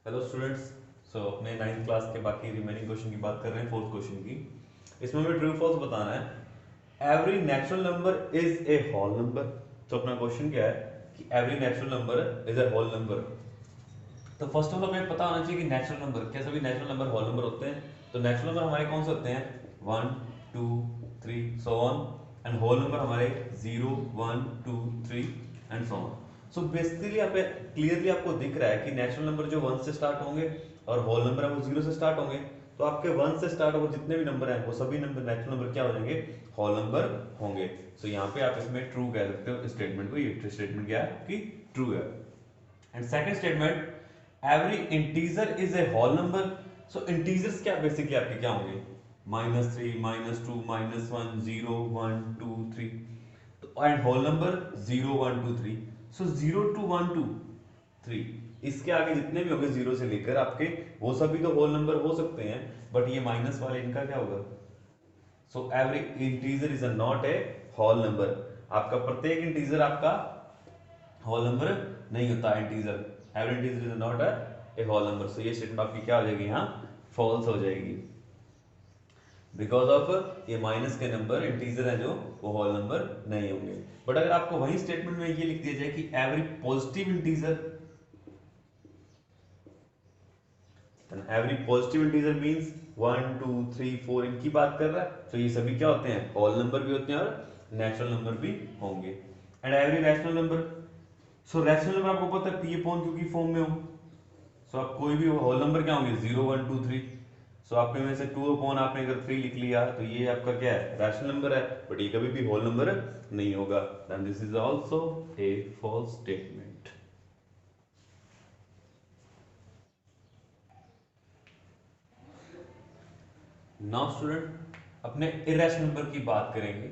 Hello students. सो अपने 9th class के बाकी रिमेनिंग क्वेश्चन की बात कर रहे हैं, फोर्थ क्वेश्चन की। इसमें हमें ट्रू फॉल्स बताना है। Every natural number is a whole number. तो अपना क्वेश्चन क्या है कि every natural number is a whole number. तो फर्स्ट ऑफ ऑल हमें पता होना चाहिए कि नेचुरल नंबर, क्या सभी नेचुरल नंबर होल नंबर होते हैं? तो नेचुरल नंबर हमारे कौन से होते हैं? 1 2 3 so on. And whole number हमारे 0 1 2 3 and so on. So basically यहाँ पे क्लियरली आपको दिख रहा है कि नेचुरल नंबर जो 1 से स्टार्ट होंगे और होल नंबर है वो 0 से स्टार्ट होंगे। तो आपके 1 से स्टार्ट होकर जितने भी नंबर हैं वो सभी नंबर नेचुरल नंबर क्या हो जाएंगे? होल नंबर होंगे। सो यहाँ पे आप इसमें ट्रू कह सकते हो स्टेटमेंट को। ये स्टेटमेंट क्या है कि ट्रू है। And second statement, every integer is a whole number. So integers क्या बेसिकली आपके क्या होंगे? -3 -2 -1 0 1 2 3। तो एंड होल नंबर 0 1 2 3। सो 0 2 1 2 3 इसके आगे जितने भी होंगे 0 से लेकर आपके, वो सभी तो होल नंबर हो सकते हैं, बट ये माइनस वाले इनका क्या होगा? So every integer is not a whole number. आपका प्रत्येक इंटीजर आपका होल नंबर नहीं होता। Integer, every integer is not a whole number. So ये स्टेटमेंट आपकी क्या हो जाएगी? यहाँ फॉल्स हो जाएगी, बिकॉज ऑफ ये माइनस के नंबर इंटीजर हैं जो वो होल नंबर नहीं होंगे। बट अगर आपको वही स्टेटमेंट में ये लिख दिया जाए कि every positive integer, every positive integer means 1 2 3 4 इनकी बात कर रहा है, तो ये सभी क्या होते हैं? होल नंबर भी होते हैं और नेचुरल नंबर भी होंगे। And every rational number, so rational number आपको पता है पी अपॉन क्यू की फॉर्म में हो। सो आप कोई भी होल नंबर क्या होंगे? 0 1 2 3। सो आपके में से 2 अपॉन आपने अगर 3 लिख लिया तो ये आपका क्या है? रैशनल नंबर है, बट ये कभी भी होल नंबर नहीं होगा। Then this is also a false statement. Now student अपने इरेशनल नंबर की बात करेंगे।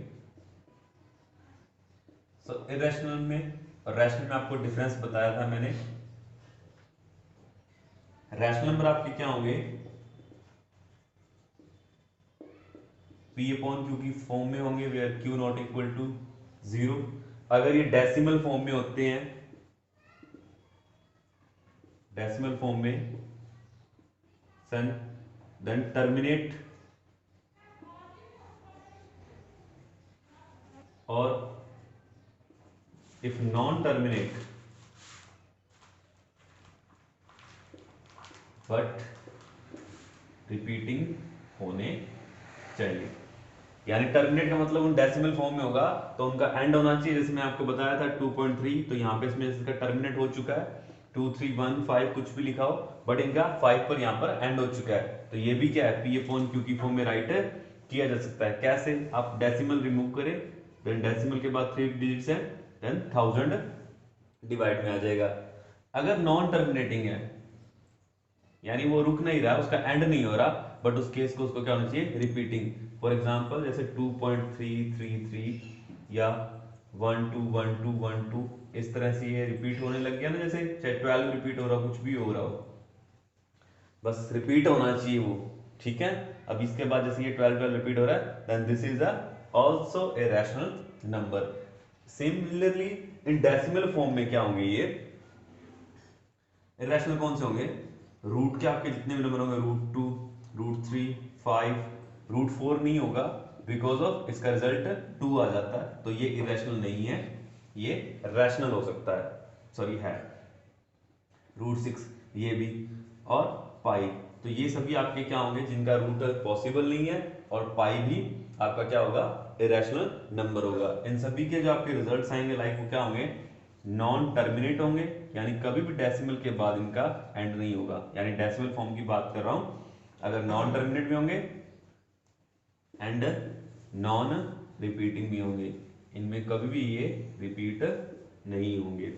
सो इरेशनल में और रैशनल में आपको डिफरेंस बताया था मैंने। रैशनल नंबर आपके क्या होंगे? पी अपॉन क्यू की फॉर्म में होंगे, where Q not equal to 0। अगर ये डेसिमल फॉर्म में होते हैं, डेसिमल फॉर्म में सन देन टर्मिनेट, और if non terminate but repeating होने चाहिए। यानी टर्मिनेट का मतलब उन डेसिमल फॉर्म में होगा तो उनका एंड होना चाहिए। जैसे मैं आपको बताया था 2.3, तो यहाँ पे इसमें इसका टर्मिनेट हो चुका है। 2 3 1 5 कुछ भी लिखा हो, बट इनका 5 पर यहाँ पर एंड हो चुका है। तो ये भी क्या है? पी अपॉन क्यू की फॉर्म में राइट किया जा सकता है। कैसे? आप डेसिमल रिमूव करें, देन डेसिमल के बाद 3 डिजिट्स है, देन 1000 डिवाइड में आ जाएगा। अगर नॉन टर्मिनेटिंग है, यानी वो रुक नहीं रहा, उसका एंड नहीं हो रहा, बट उस केस को उसको क्या होना चाहिए? रिपीटिंग। फॉर एग्जांपल जैसे 2.333 या 121212, इस तरह से ये रिपीट होने लग गया ना, जैसे चाहे 12 रिपीट हो रहा हो, कुछ भी हो रहा हो, बस रिपीट होना चाहिए वो। ठीक है। अब इसके बाद जैसे ये 12 रिपीट हो रहा है, then this is also a rational number. Similarly in decimal form में क्या होंगे? ये इरेशनल कौन से होंगे? रूट के आपके जितने भी नंबर होंगे, √2 √3 5, √4 नहीं होगा, बिकॉज ऑफ इसका रिजल्ट 2 आ जाता है, तो ये इरेशनल नहीं है, ये रैशनल हो सकता है, सॉरी है। √6 ये भी, और पाई, तो ये सभी आपके क्या होंगे? जिनका रूट पॉसिबल नहीं है, और पाई भी आपका क्या होगा? इरेशनल नंबर होगा। इन सभी के जो आपके रिजल्ट्स आएंगे लाइक वो क्या होंगे? नॉन टर्मिनेट होंगे, यानी कभी भी डेसिमल के बाद इनका एंड नहीं होगा। यानी डेसिमल फॉर्म की बात कर रहा हूं। अगर नॉन टर्मिनेट भी होंगे एंड नॉन रिपीटिंग भी होंगे, इनमें कभी भी ये रिपीट नहीं होंगे।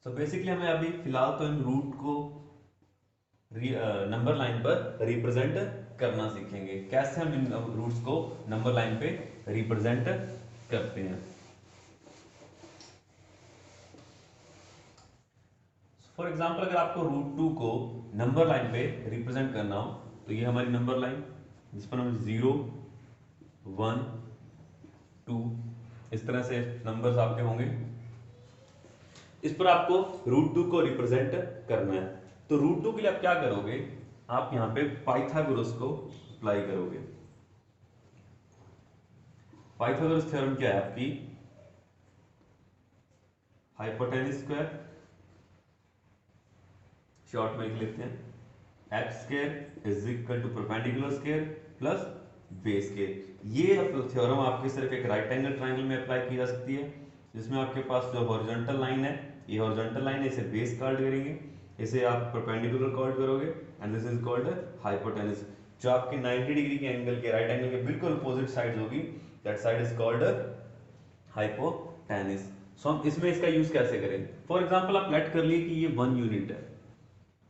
सो बेसिकली हमें अभी फिलहाल तो इन रूट को नंबर लाइन पर रिप्रेजेंट करना सीखेंगे। कैसे हम इन रूट्स को नंबर लाइन पे रिप्रेजेंट करते हैं। फॉर एग्जाम्पल अगर आपको √2 को नंबर लाइन पे रिप्रेजेंट करना हो, तो ये हमारी नंबर लाइन, जिस पर हम 0 1 2 इस तरह से नंबर्स आपके होंगे, इस पर आपको √2 को रिप्रेजेंट करना है। तो √2 के लिए आप क्या करोगे, आप यहां पे पाइथागोरस को अप्लाई करोगे। पाइथागोरस थ्योरम क्या है आपकी, हाइपोटेन्यूज स्क्वायर, शॉर्ट में लिख लेते हैं, x square is equal to perpendicular square plus base square. ये थ्योरम आपके सिर्फ एक राइट एंगल ट्रायंगल में अप्लाई की जा सकती है, जिसमें आपके पास जो हॉरिजॉन्टल लाइन है, ये हॉरिजॉन्टल लाइन है, इसे बेस कॉल्ड करेंगे, इसे आप परपेंडिकुलर कॉल्ड करोगे, and this is called hypotenuse. जो आपके 90 डिग्री के एंगल के राइट एंगल के बिल्कुल अपोजिट साइड होगी, that side is called hypotenuse. So हम इसमें इसका यूज कैसे करें, फॉर एग्जांपल आप लेट कर लिए कि ये 1 यूनिट है,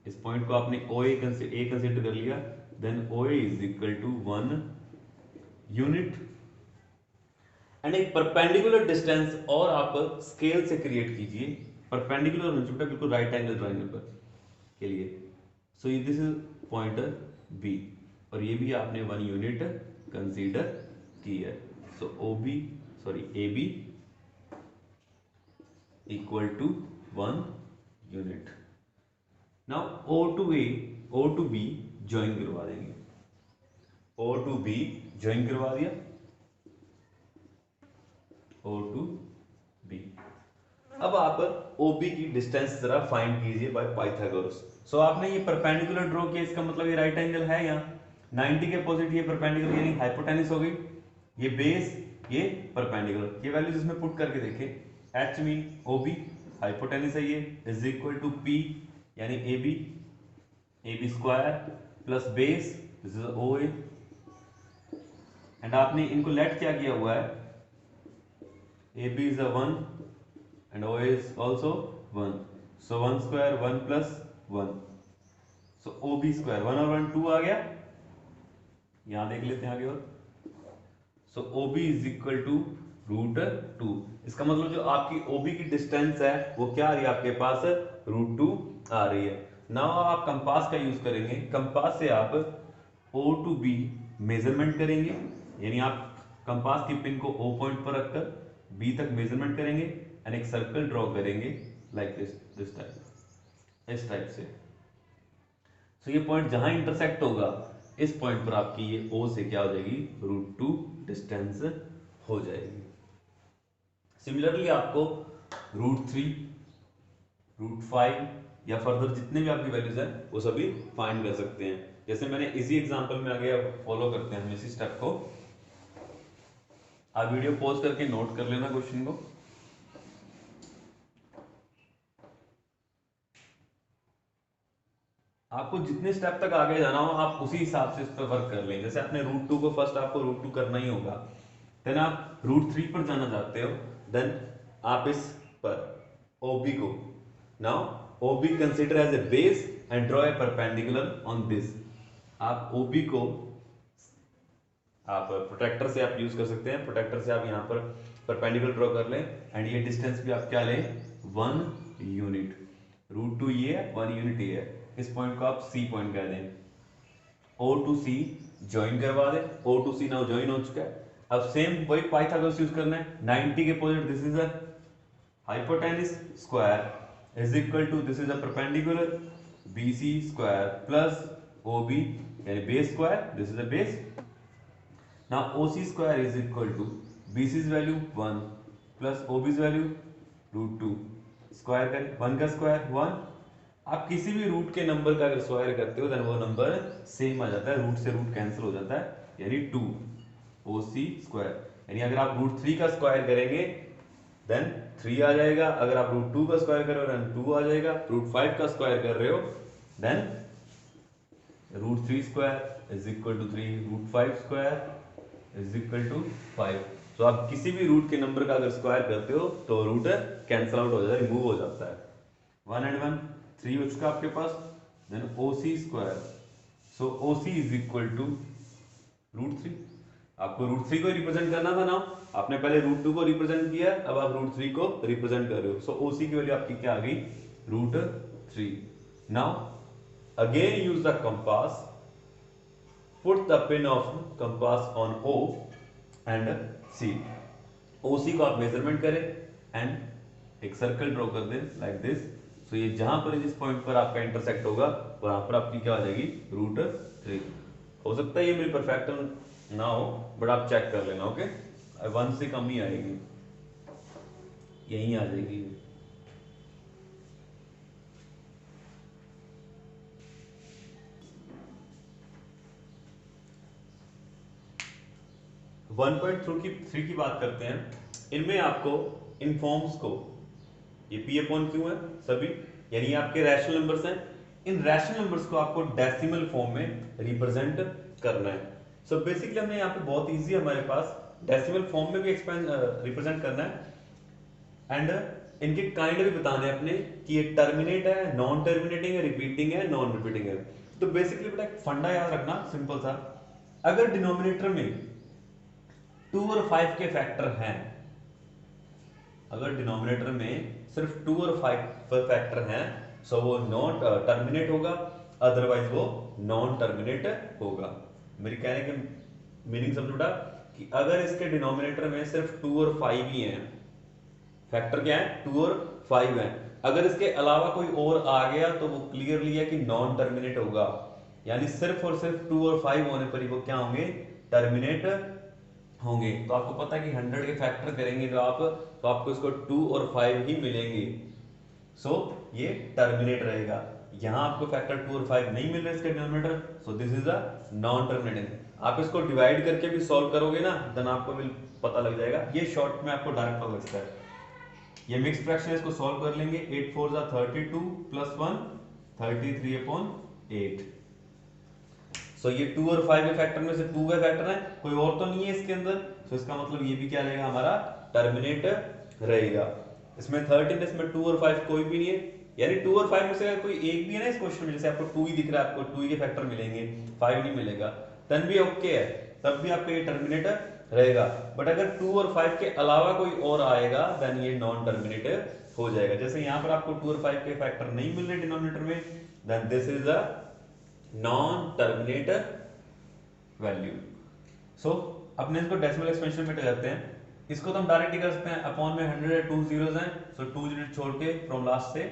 इस पॉइंट को आपने OA कंसीडर कर लिया, then OA is equal to 1 unit, and एक परपेंडिकुलर डिस्टेंस और आप स्केल से क्रिएट कीजिए, परपेंडिकुलर बिल्कुल राइट एंगल ट्रायंगल पर के लिए। So this is point B, और ये भी आपने 1 यूनिट कंसीडर की है। So AB equal to 1 unit. Now O to A, O to B join करवा देंगे, O to B ज्वाइन करवा दिया, O to B। अब आप OB की डिस्टेंस जरा फाइंड कीजिए बाय पाइथागोरस। सो आपने ये परपेंडिकुलर ड्रॉ किया, इसका मतलब ये राइट एंगल है, यहाँ 90 के अपोजिट ये परपेंडिकुलर यानी हाइपोटेन्यूज हो गई, ये बेस, ये परपेंडिकुलर, ये वैल्यूज इसमें पुट करके देखें, H मीन OB हाइपोटेन्यूज है ये, इज इक्वल टू P यानी AB square plus base, this is OA, and आपने इनको लेट क्या किया हुआ है, AB is 1 and OA is also 1, so 1 square 1 plus 1, so OB square 1 और 1 2 आ गया, यहां देख लेते हैं आगे और, सो OB इज इक्वल टू √2। इसका मतलब जो आपकी OB की डिस्टेंस है वो क्या आ रही है आपके पास, √2 आ रही है। नाउ आप कंपास का यूज करेंगे, कंपास से आप O to B मेजरमेंट करेंगे, यानी आप कंपास की पिन को O पॉइंट पर रखकर B तक मेजरमेंट करेंगे, एंड एक सर्कल ड्रॉ करेंगे लाइक दिस टाइप, इस टाइप से। सो ये पॉइंट जहां इंटरसेक्ट होगा, इस पॉइंट पर आपकी ये O से क्या हो जाएगी, √2 डिस्टेंस हो जाएगी। सिमिलरली आपको √3, √5 या फर्दर जितने भी आपकी वैल्यूज हैं वो सभी फाइंड कर सकते हैं। जैसे मैंने इजी एग्जांपल में आगे फॉलो करते हैं हम इसी स्टेप को, आप वीडियो पॉज करके नोट कर लेना क्वेश्चन को। आपको जितने स्टेप तक आगे जाना हो आप उसी हिसाब से इस पर वर्क कर लें। जैसे आपने √2 को फर्स्ट आपको √2 करना ही होगा, देन आप √3 पर जाना चाहते हो, देन आप इस पर OB को, now OB consider as a base and draw a perpendicular on this. आप OB को आप प्रोटेक्टर से आप यूज कर सकते हैं, प्रोटेक्टर से आप यहाँ पर परपेंडिकुलर ड्रॉ कर लें, एंड ये डिस्टेंस भी आप क्या लें, 1 यूनिट, √2 ये है, 1 यूनिट ये है, इस पॉइंट को आप C पॉइंट कह दें, O to C ज्वाइन करवा दें, O to C now join हो चुका है। अब सेम वही पाइथागोरस यूज करना है, 90 के opposite this is a hypotenuse square is equal to this is a perpendicular BC square plus OB यानी base square, this is a base. Now OC square is equal to BC's value 1 plus OB's value √2, square करें, 1 का square 1। आप किसी भी root के number का अगर square करते हो देन वो नंबर सेम आ जाता है, रूट से रूट कैंसिल हो जाता है, यानी 2 OC स्क्वायर। यानी अगर आप √3 का स्क्वायर करेंगे देन 3 आ जाएगा, अगर आप √2 का स्क्वायर कर रहे हो देन 2 आ जाएगा, √5 का स्क्वायर कर रहे हो then √3 square is equal to 3, √5 square is equal to 5। तो आप किसी भी रूट के नंबर का अगर स्क्वायर करते हो तो रूट कैंसिल आउट हो जाता है, रिमूव हो जाता है। 1 एंड 1 3 हो चुका आपके पास, then OC square, so OC is equal to √3। आपको √3 को रिप्रेजेंट करना था ना, आपने पहले √2 को रिप्रेजेंट किया, अब आप √3 को रिप्रेजेंट कर रहे हो, सो OC की वैल्यू आपकी क्या आ गई, √3। Now again use the compass, put the pin of compass on O and C। OC को आप मेजरमेंट करें एंड एक सर्कल ड्रॉ कर दें लाइक दिस, सो ये जहां पर जिस पॉइंट पर आपका इंटरसेक्ट होगा वहां पर आपकी क्या आ जाएगी √3। हो सकता है ये मेरी परफेक्ट ना हो, बट आप चेक कर लेना। ओके, 1 से कम ही आएगी, यही आ जाएगी। 1.3 की बात करते हैं। इनमें आपको इन फॉर्म्स को, ये P/Q है सभी, यानी आपके रैशनल नंबर्स हैं। इन रैशनल नंबर्स को आपको डेसिमल फॉर्म में रिप्रेजेंट करना है। सो बेसिकली हमने यहाँ पे बहुत इजी हमारे पास डेसिमल फॉर्म में भी रिप्रेजेंट करना है एंड इनके काइंड भी बताने हैं अपने कि ये टर्मिनेट है, नॉन टर्मिनेटिंग है, रिपीटिंग है, नॉन रिपीटिंग है। तो बेसिकली बेटा एक फंडा याद रखना सिंपल सा, अगर डिनोमिनेटर में 2 और 5 के फैक्टर हैं, अगर डिनोमिनेटर में सिर्फ 2 और 5 पर फैक्टर हैं, सो वो नॉन टर्मिनेट होगा, अदरवाइज वो नॉन टर्मिनेट होगा। मेरी कहने की मीनिंग समझो बेटा कि अगर इसके डिनोमिनेटर में सिर्फ 2 और 5 ही हैं, फैक्टर क्या है 2 और 5 हैं, अगर इसके अलावा कोई और आ गया तो वो क्लियरली है कि नॉन टर्मिनेट होगा, यानी सिर्फ और सिर्फ 2 और 5 होने पर ही वो क्या होंगे, टर्मिनेट होंगे। तो आपको पता है कि 100 के फैक्टर करेंगे जो आप, तो आपको इसको 2 और 5 ही मिलेंगे, सो ये टर्मिनेट रहेगा। यहां आपको फैक्टर 2 और 5 नहीं मिल रहे इसके denominator, so this is a non terminating. आप इसको डिवाइड करके भी सॉल्व करोगे ना, देन आपको भी पता लग जाएगा। ये शॉर्ट में आपको डायरेक्ट पता लगता है। ये मिक्स फ्रैक्शन है, इसको सॉल्व कर लेंगे। 8 4 जा 32 प्लस 1 33/8। सो ये 2 और 5 के फैक्टर में से 2 का फैक्टर है, कोई और तो नहीं है इसके अंदर, सो इसका मतलब ये भी क्या रहेगा हमारा, टर्मिनेट रहेगा। इसमें 13, इसमें 2 और 5 कोई भी नहीं है, यानी 2 और 5 में से अगर कोई एक भी है ना इस क्वेश्चन में, जैसे आपको 2 ही दिख रहा है, आपको 2 ही के फैक्टर मिलेंगे, 5 नहीं मिलेगा, तब भी ओके है, तब भी आपका ये टर्मिनेट रहेगा। बट अगर 2 और 5 के अलावा कोई और आएगा देन ये नॉन टर्मिनेट हो जाएगा। जैसे यहां पर आपको 2 और 5 के फैक्टर नहीं मिल रहे डिनोमिनेटर में, then this is a non terminate value. So अपने इसको डेसिमल एक्सपेंशन में करते हैं। इसको तो हम डायरेक्ट ही कर सकते हैं, अपॉन में 100 है, 2 जीरोस हैं, सो 2 यूनिट छोड़ के फ्रॉम लास्ट से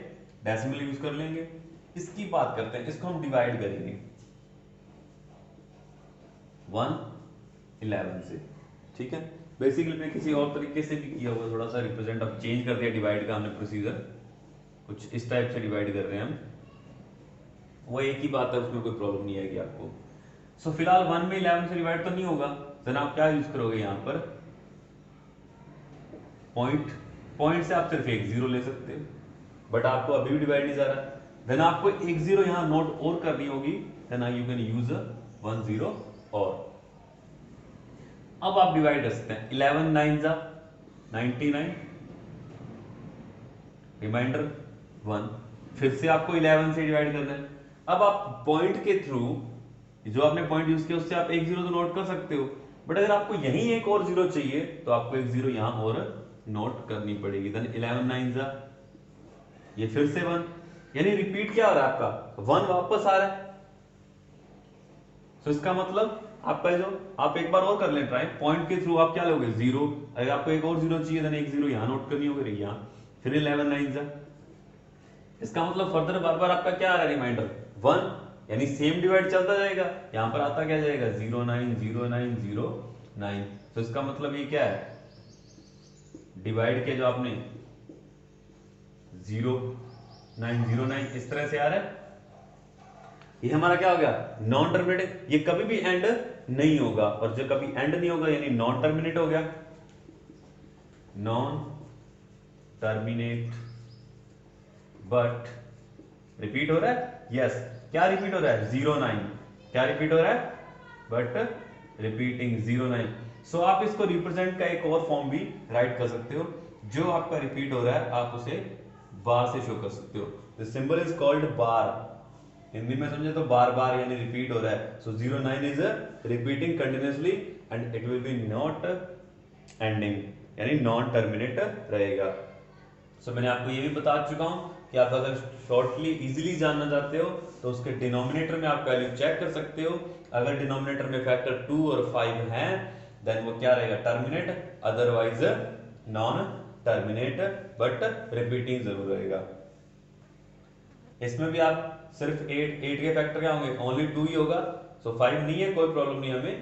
डेसिमल यूज कर लेंगे। इसकी बात करते हैं, इसको हम डिवाइड करेंगे 111 से, ठीक है। बेसिकली मैं किसी और तरीके से भी किया होगा, थोड़ा सा रिप्रेजेंट अब चेंज कर दिया डिवाइड का हमने प्रोसीजर, कुछ इस टाइप से डिवाइड कर रहे हैं हम, वो एक ही बात है, उसमें कोई प्रॉब्लम नहीं आएगी आपको। सो फिलहाल 1 में 11 से डिवाइड तो नहीं होगा, देन आप क्या यूज करोगे यहाँ पर, पॉइंट से आप सिर्फ एक जीरो ले सकते हो, बट आपको अभी भी डिवाइड नहीं जा रहा, देन आपको एक जीरो यहाँ नोट और करनी होगी, देन यू कैन यूज 1 0 और। अब आप डिवाइड कर सकते हैं, 11 9 जा 99, रिमाइंडर 1, फिर से आपको 11 से डिवाइड करना है। अब आप पॉइंट के थ्रू, जो आपने पॉइंट यूज किया उससे आप एक जीरो तो नोट कर सकते हो, बट अगर आपको यहीं एक और जीरो चाहिए तो आपको एक जीरो यहां और नोट करनी पड़ेगी। देन 11 9 जा, ये फिर से 1, यानी रिपीट क्या हो रहा है आपका, 1 वापस आ रहा है। तो इसका मतलब आपका जो, आप एक बार और कर लें ट्राई, पॉइंट के थ्रू आप क्या लोगे, जीरो, अगर आपको एक और जीरो चाहिए देन एक जीरो यहां नोट करनी होगी, यहां फिर 11 9 जा। इसका मतलब फर्दर बार बार आपका क्या आ रहा है, रिमाइंडर 1, यानी सेम डिवाइड चलता जाएगा। यहां पर आता क्या जाएगा, 0 9 0 9 0 9। तो इसका मतलब ये क्या है, डिवाइड किया जो आपने 0 9 0 9 इस तरह से आ रहा है, ये हमारा क्या हो गया, नॉन टर्मिनेटिंग। ये कभी भी एंड नहीं होगा, और जो कभी एंड नहीं होगा यानी नॉन टर्मिनेट हो गया, नॉन टर्मिनेट बट रिपीट हो रहा है, यस क्या रिपीट हो रहा है, 0 9, क्या रिपीट हो रहा है, बट रिपीटिंग 0 9। सो आप इसको रिप्रेजेंट का एक और फॉर्म भी राइट कर सकते हो, जो आपका रिपीट हो रहा है आप उसे बार से शो कर सकते हो। द सिंबल इज कॉल्ड बार, हिंदी में समझे तो बार बार यानी रिपीट हो रहा है। सो 0 9 is repeating continuously and it will be not ending, यानी नॉन टर्मिनेट रहेगा। सो मैंने आपको ये भी बता चुका हूं कि आप अगर शॉर्टली इजीली जानना चाहते हो तो उसके डिनोमिनेटर में आप वैल्यू चेक कर सकते हो। अगर डिनोमिनेटर में फैक्टर 2 और 5 हैं देन वो क्या रहेगा, terminate, otherwise non terminate but repeating जरूर रहेगा। इसमें भी आप सिर्फ 8 के फैक्टर क्या होंगे, ओनली 2 ही होगा, सो 5 नहीं है, कोई प्रॉब्लम नहीं हमें,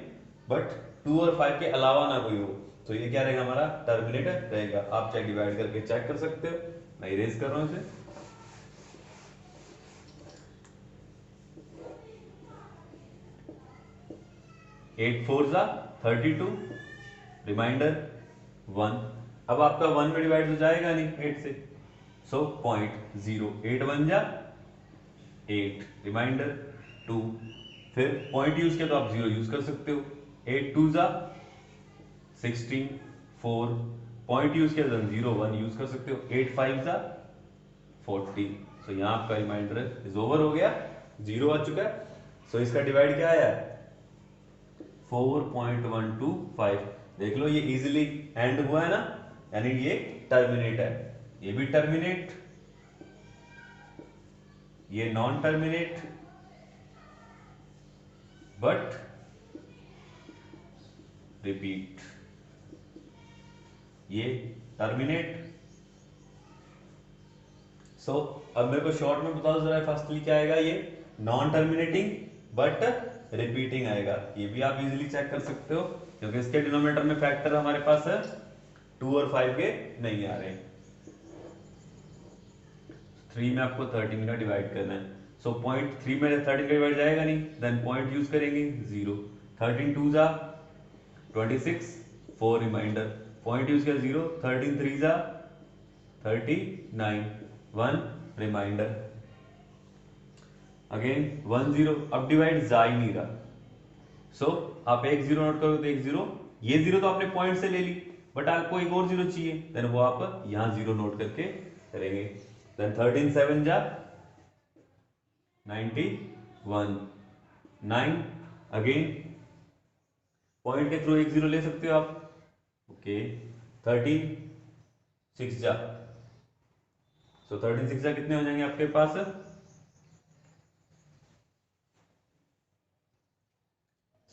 बट 2 और 5 के अलावा ना कोई हो, तो ये क्या रहेगा हमारा टर्मिनेटर रहेगा। आप चाहे डिवाइड करके चेक कर सकते हो, मैं इरेज कर रहा हूं इसे। 8 4 जा 32, रिमाइंडर 1। अब आपका 1 में डिवाइड हो जाएगा नहीं 8 से, सो 0.0, 8 1 जा 8, रिमाइंडर 2, फिर पॉइंट यूज किया तो आप 0 यूज कर सकते हो, 8 2 जा 16, 4, पॉइंट यूज किया तो 0 1 यूज कर सकते हो, 8 5 जा 40, सो यहाँ आपका रिमाइंडर इज ओवर हो गया, 0 आ चुका है। सो इसका डिवाइड क्या आया, 4.125। देख लो ये इजीली एंड हुआ है ना, यानी ये टर्मिनेट है, ये भी टर्मिनेट, ये नॉन टर्मिनेट, बट रिपीट, ये टर्मिनेट। सो अब मेरे को शॉर्ट में बताओ जरा, फर्स्टली क्या आएगा, ये नॉन टर्मिनेटिंग बट रिपीटिंग आएगा। ये भी आप इजीली चेक कर सकते हो, क्योंकि इसके डिनोमिनेटर में फैक्टर हमारे पास है 2 और 5 के नहीं आ रहे। 3 में आपको 13 का डिवाइड करना है, सो पॉइंट 3 में 13 का डिवाइड जाएगा नहीं, देन पॉइंट यूज करेंगे 0, 13 2 जा 26, 4 रिमाइंडर, पॉइंट यूज किया 0, 13 3 जा 39, 1 रिमाइंडर, अगेन 1 0, अब डिवाइड जा ही नहीं रहा, सो आप एक 0 नोट करोगे तो एक 0, ये 0 तो आपने पॉइंट से ले ली, बट आपको एक और 0 चाहिए, देन वो आप यहां 0 नोट करके करेंगे, देन 13 7 जा 91, 9, अगेन पॉइंट के थ्रू एक 0 ले सकते हो आप, ओके, 13 6 जा, सो 13 6 जा कितने हो जाएंगे आपके पास,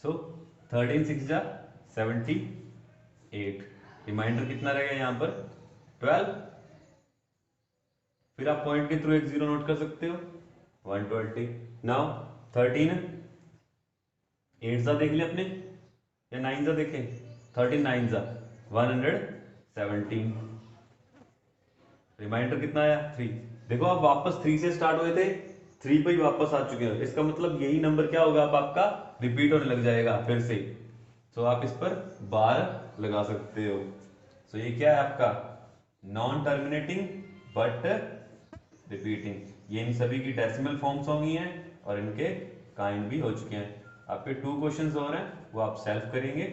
सो 13 6 जा 78, रिमाइंडर कितना रहेगा यहाँ पर 12, फिर आप पॉइंट के थ्रू एक 0 नोट कर सकते हो 120, नाउ 13 8 जा देख ले अपने या 9 जा देखें, 13 9 जा 117, रिमाइंडर कितना आया 3। देखो आप वापस 3 से स्टार्ट हुए थे, 3 पे ही वापस आ चुके हैं, इसका मतलब यही नंबर क्या होगा, अब आपका रिपीट होने लग जाएगा फिर से, तो आप इस पर बार लगा सकते हो। सो ये क्या है आपका नॉन टर्मिनेटिंग बट रिपीटिंग, ये इन सभी की डेसिमल फॉर्म्स होंगी हैं और इनके काइंड भी हो चुके हैं। आपके 2 क्वेश्चंस और हैं, वो आप सेल्फ करेंगे।